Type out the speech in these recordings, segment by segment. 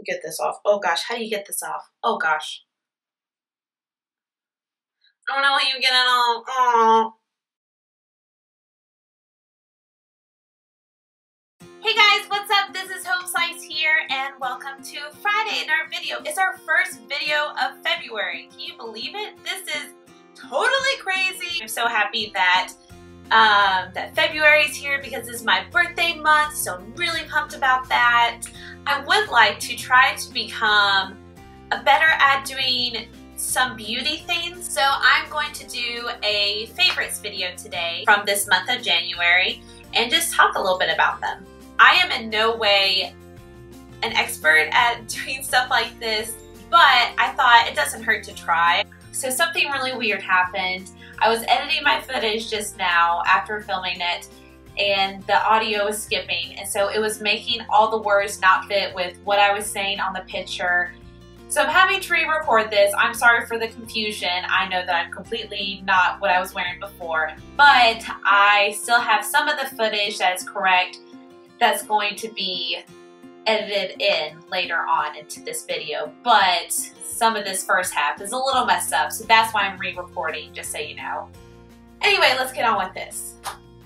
get this off. Oh gosh, how do you get this off? Oh gosh. I don't know how you get it off. Oh. Hey guys, what's up? This is Hope Slice here, and welcome to Friday in our video. It's our first video of February. Can you believe it? This is totally crazy. I'm so happy that that February is here because this is my birthday month, so I'm really pumped about that. I would like to try to become better at doing some beauty things, so I'm going to do a favorites video today from this month of January and just talk a little bit about them. I am in no way an expert at doing stuff like this, but I thought it doesn't hurt to try. So something really weird happened. I was editing my footage just now after filming it, and the audio was skipping, and so it was making all the words not fit with what I was saying on the picture. So I'm having to re-record this. I'm sorry for the confusion. I know that I'm completely not what I was wearing before, but I still have some of the footage that is correct that's going to be edited in later on into this video, but some of this first half is a little messed up, so that's why I'm re-recording, just so you know. Anyway, let's get on with this.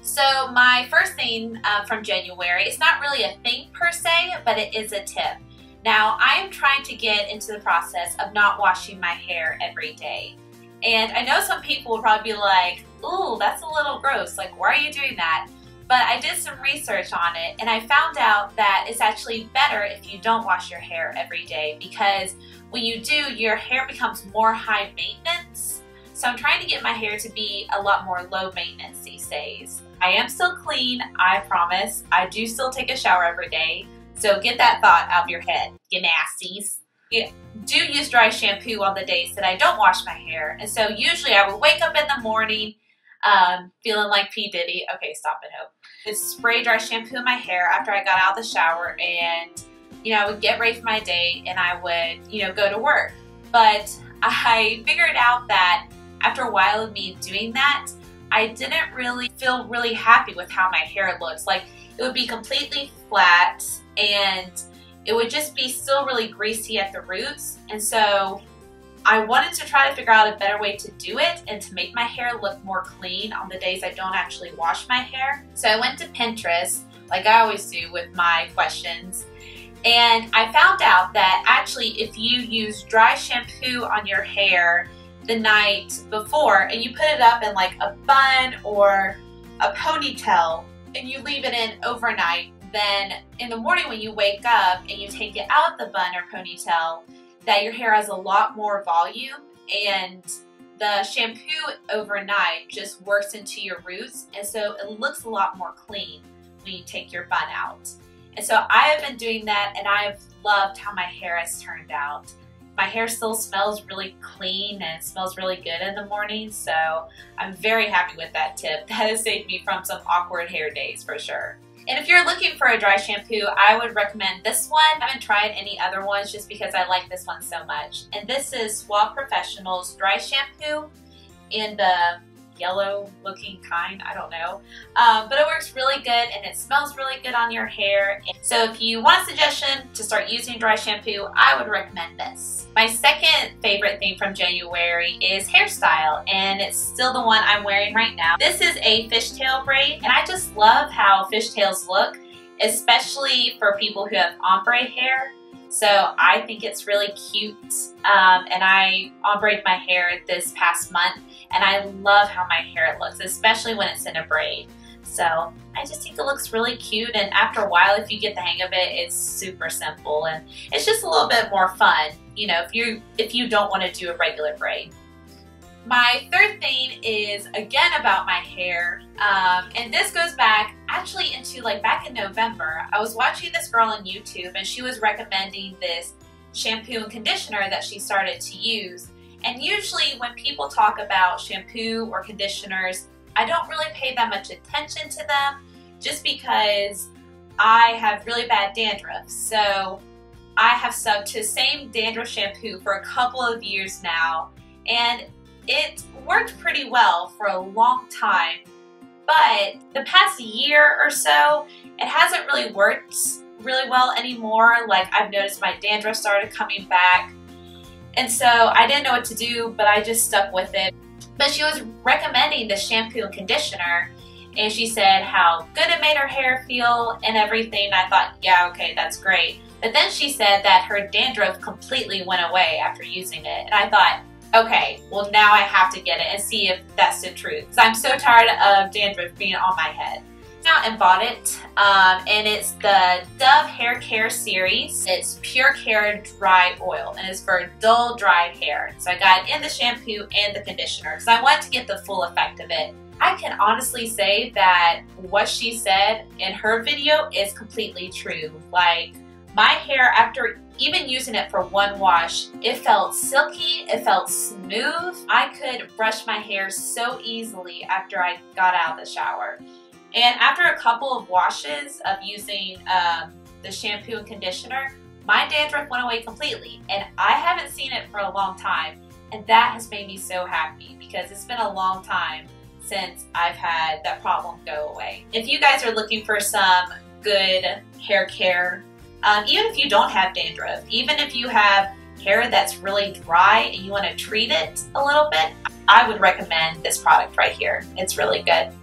So my first thing from January, it's not really a thing per se, but it is a tip. Now, I am trying to get into the process of not washing my hair every day. And I know some people will probably be like, ooh, that's a little gross, like why are you doing that? But I did some research on it, and I found out that it's actually better if you don't wash your hair every day, because when you do, your hair becomes more high maintenance. So I'm trying to get my hair to be a lot more low maintenance these days. I am still clean, I promise. I do still take a shower every day, so get that thought out of your head, you nasties. I do use dry shampoo on the days that I don't wash my hair, and so usually I would wake up in the morning feeling like P. Diddy. Okay, stop it, Hope. Just spray dry shampoo in my hair after I got out of the shower, and I would get ready for my day and I would, go to work. But I figured out that after a while of me doing that, I didn't really feel really happy with how my hair looks. Like, it would be completely flat and it would just be still really greasy at the roots. And so I wanted to try to figure out a better way to do it and to make my hair look more clean on the days I don't actually wash my hair. So I went to Pinterest, like I always do with my questions, and I found out that actually if you use dry shampoo on your hair the night before and you put it up in like a bun or a ponytail and you leave it in overnight, then in the morning when you wake up and you take it out of the bun or ponytail, that your hair has a lot more volume, and the shampoo overnight just works into your roots, and so it looks a lot more clean when you take your bun out. And so I have been doing that, and I've loved how my hair has turned out. My hair still smells really clean and it smells really good in the morning, so I'm very happy with that tip. That has saved me from some awkward hair days for sure. And if you're looking for a dry shampoo, I would recommend this one. I haven't tried any other ones just because I like this one so much. And this is Suave Professional's Dry Shampoo in the yellow looking kind, I don't know. But it works really good and it smells really good on your hair. So if you want a suggestion to start using dry shampoo, I would recommend this. My second favorite thing from January is Hairstyle, and it's still the one I'm wearing right now. This is a fishtail braid, and I just love how fishtails look, especially for people who have ombre hair. So I think it's really cute, and I ombre-ed my hair this past month, and I love how my hair looks, especially when it's in a braid. So I just think it looks really cute, and after a while, if you get the hang of it, it's super simple, and it's just a little bit more fun, if you don't want to do a regular braid. My third thing is again about my hair, and this goes back actually into back in November. I was watching this girl on YouTube, and she was recommending this shampoo and conditioner that she started to use. And usually when people talk about shampoo or conditioners, I don't really pay that much attention to them just because I have really bad dandruff. So I have stuck to the same dandruff shampoo for a couple of years now, and it worked pretty well for a long time. But the past year or so, it hasn't really worked really well anymore. Like, I've noticed my dandruff started coming back. And so I didn't know what to do, but I just stuck with it. But she was recommending the shampoo and conditioner, and she said how good it made her hair feel and everything. I thought, yeah, okay, that's great. But then she said that her dandruff completely went away after using it. And I thought, okay, well now I have to get it and see if that's the truth. Because I'm so tired of dandruff being on my head. Out and bought it, and it's the Dove Hair Care series. It's Pure Care Dry Oil, and it's for dull, dry hair. So I got it in the shampoo and the conditioner because I wanted to get the full effect of it. I can honestly say that what she said in her video is completely true. Like, my hair, after even using it for one wash, it felt silky, it felt smooth. I could brush my hair so easily after I got out of the shower. And after a couple of washes of using the shampoo and conditioner, my dandruff went away completely. And I haven't seen it for a long time. And that has made me so happy because it's been a long time since I've had that problem go away. If you guys are looking for some good hair care, even if you don't have dandruff, even if you have hair that's really dry and you want to treat it a little bit, I would recommend this product right here. It's really good.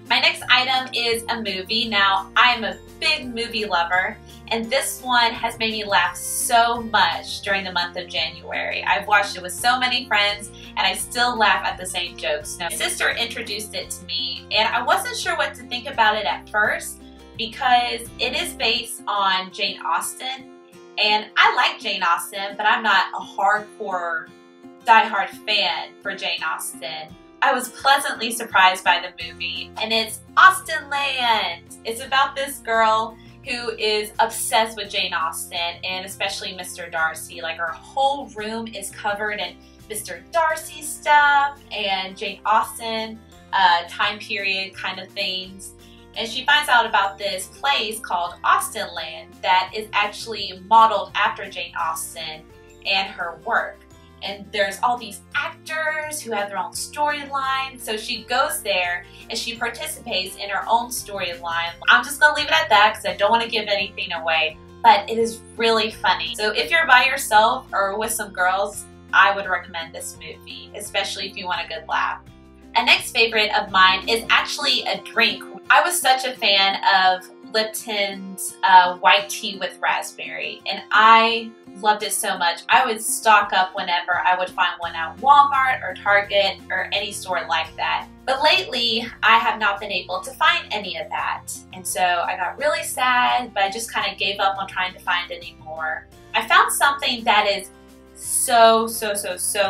My next item is a movie. Now, I'm a big movie lover, and this one has made me laugh so much during the month of January. I've watched it with so many friends, and I still laugh at the same jokes. Now, my sister introduced it to me, and I wasn't sure what to think about it at first because it is based on Jane Austen, and I like Jane Austen, but I'm not a hardcore, diehard fan for Jane Austen. I was pleasantly surprised by the movie, and it's Austenland. It's about this girl who is obsessed with Jane Austen, and especially Mr. Darcy. Like, her whole room is covered in Mr. Darcy stuff and Jane Austen time period kind of things. And she finds out about this place called Austenland that is actually modeled after Jane Austen and her work. And there's all these actors who have their own storyline. So she goes there and she participates in her own storyline. I'm just gonna leave it at that because I don't want to give anything away, but it is really funny. So if you're by yourself or with some girls, I would recommend this movie, especially if you want a good laugh. A next favorite of mine is actually a drink. I was such a fan of Lipton's white tea with raspberry, and I loved it so much. I would stock up whenever I would find one at Walmart or Target or any store like that. But lately, I have not been able to find any of that. And so I got really sad, but I just kind of gave up on trying to find any more. I found something that is so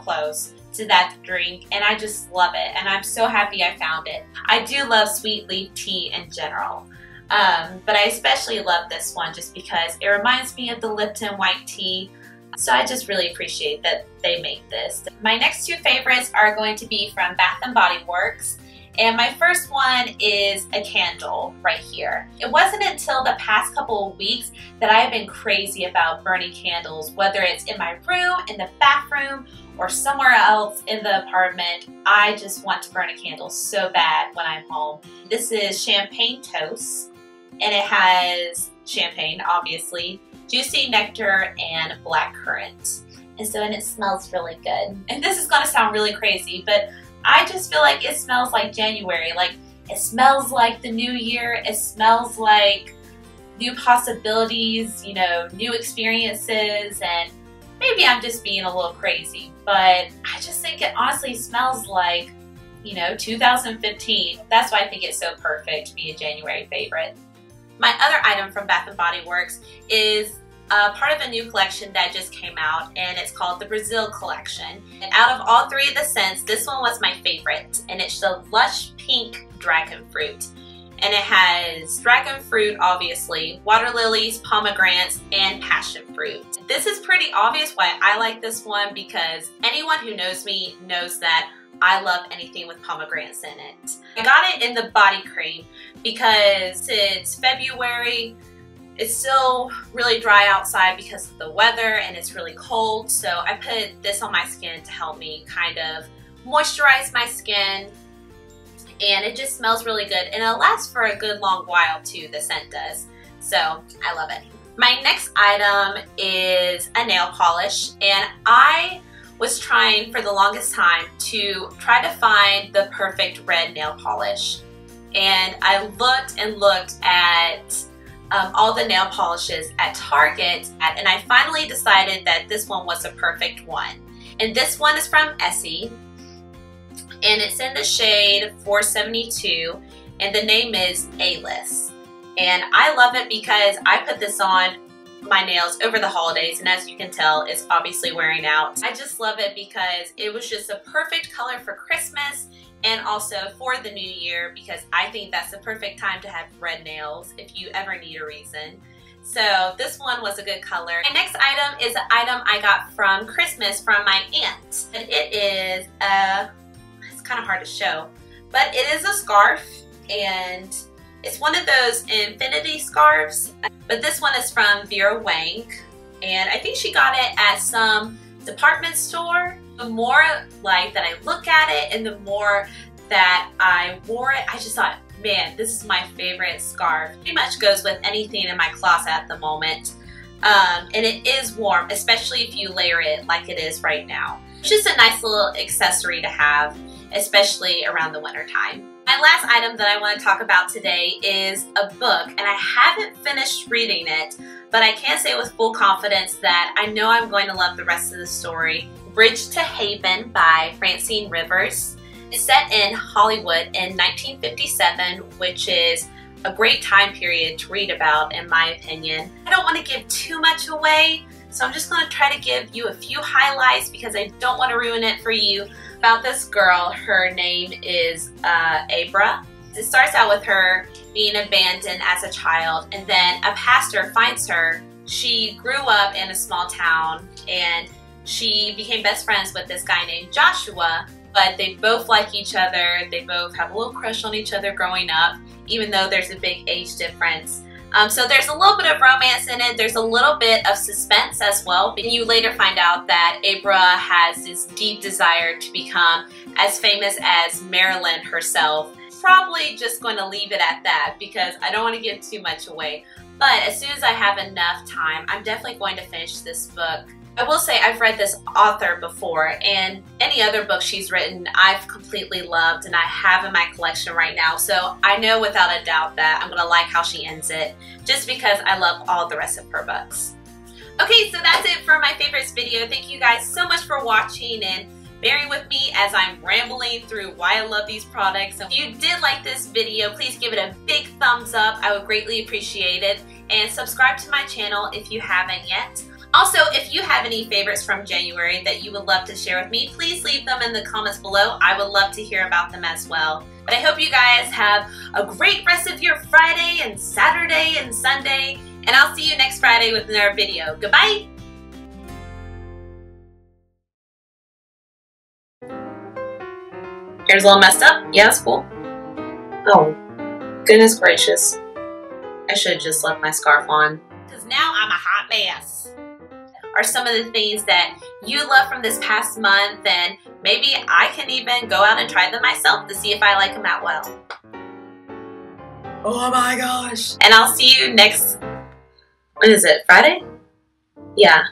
close to that drink, and I just love it. And I'm so happy I found it. I do love sweet leaf tea in general. But I especially love this one just because it reminds me of the Lipton white tea. So I just really appreciate that they made this. My next two favorites are going to be from Bath & Body Works. And my first one is a candle right here. It wasn't until the past couple of weeks that I have been crazy about burning candles, whether it's in my room, in the bathroom, or somewhere else in the apartment. I just want to burn a candle so bad when I'm home. This is Champagne Toast, and it has champagne, obviously, juicy nectar, and blackcurrant. And it smells really good. And this is gonna sound really crazy, but I just feel like it smells like January. Like, it smells like the new year. It smells like new possibilities, you know, new experiences, and maybe I'm just being a little crazy, but I just think it honestly smells like, you know, 2015. That's why I think it's so perfect to be a January favorite. My other item from Bath & Body Works is part of a new collection that just came out, and it's called the Brazil collection. And out of all three of the scents, this one was my favorite, and it's the Lush Pink Dragon Fruit. And it has dragon fruit, obviously, water lilies, pomegranates, and passion fruit. This is pretty obvious why I like this one, because anyone who knows me knows that I love anything with pomegranates in it. I got it in the body cream because it's February. It's still really dry outside because of the weather and it's really cold. So I put this on my skin to help me kind of moisturize my skin. And it just smells really good. And it'll last for a good long while too, the scent does. So I love it. My next item is a nail polish, and I was trying for the longest time to try to find the perfect red nail polish. And I looked and looked at all the nail polishes at Target, and I finally decided that this one was a perfect one. And this one is from Essie, and it's in the shade 472, and the name is A-List. And I love it because I put this on my nails over the holidays, and as you can tell, it's obviously wearing out. I just love it because it was just a perfect color for Christmas and also for the new year, because I think that's the perfect time to have red nails if you ever need a reason. So this one was a good color. My next item is an item I got from Christmas from my aunt. And it is it's kind of hard to show, but it is a scarf, and it's one of those infinity scarves. But this one is from Vera Wang, and I think she got it at some department store. The more like that I look at it and the more that I wore it, I just thought, man, this is my favorite scarf. Pretty much goes with anything in my closet at the moment. And it is warm, especially if you layer it like it is right now. It's just a nice little accessory to have, especially around the winter time. My last item that I want to talk about today is a book, and I haven't finished reading it, but I can say with full confidence that I know I'm going to love the rest of the story. Bridge to Haven by Francine. It's set in Hollywood in 1957, which is a great time period to read about, in my opinion. I don't want to give too much away, so I'm just going to try to give you a few highlights because I don't want to ruin it for you. About this girl, her name is Abra. It starts out with her being abandoned as a child, and then a pastor finds her. She grew up in a small town, and she became best friends with this guy named Joshua, but they both like each other. They both have a little crush on each other growing up, even though there's a big age difference. So there's a little bit of romance in it. There's a little bit of suspense as well. And you later find out that Abra has this deep desire to become as famous as Marilyn herself. Probably just going to leave it at that because I don't want to give too much away. But as soon as I have enough time, I'm definitely going to finish this book. I will say I've read this author before, and any other book she's written I've completely loved and I have in my collection right now, so I know without a doubt that I'm going to like how she ends it, just because I love all the rest of her books. Okay, so that's it for my favorites video. Thank you guys so much for watching and bearing with me as I'm rambling through why I love these products. If you did like this video, please give it a big thumbs up. I would greatly appreciate it, and subscribe to my channel if you haven't yet. Also, if you have any favorites from January that you would love to share with me, please leave them in the comments below. I would love to hear about them as well. But I hope you guys have a great rest of your Friday and Saturday and Sunday, and I'll see you next Friday with another video. Goodbye! Hair's a little messed up. Yeah, it's cool. Oh, goodness gracious. I should have just left my scarf on. Because now I'm a hot mess. Are some of the things that you love from this past month, and maybe I can even go out and try them myself to see if I like them that well. Oh my gosh. And I'll see you next, what is it, Friday? Yeah.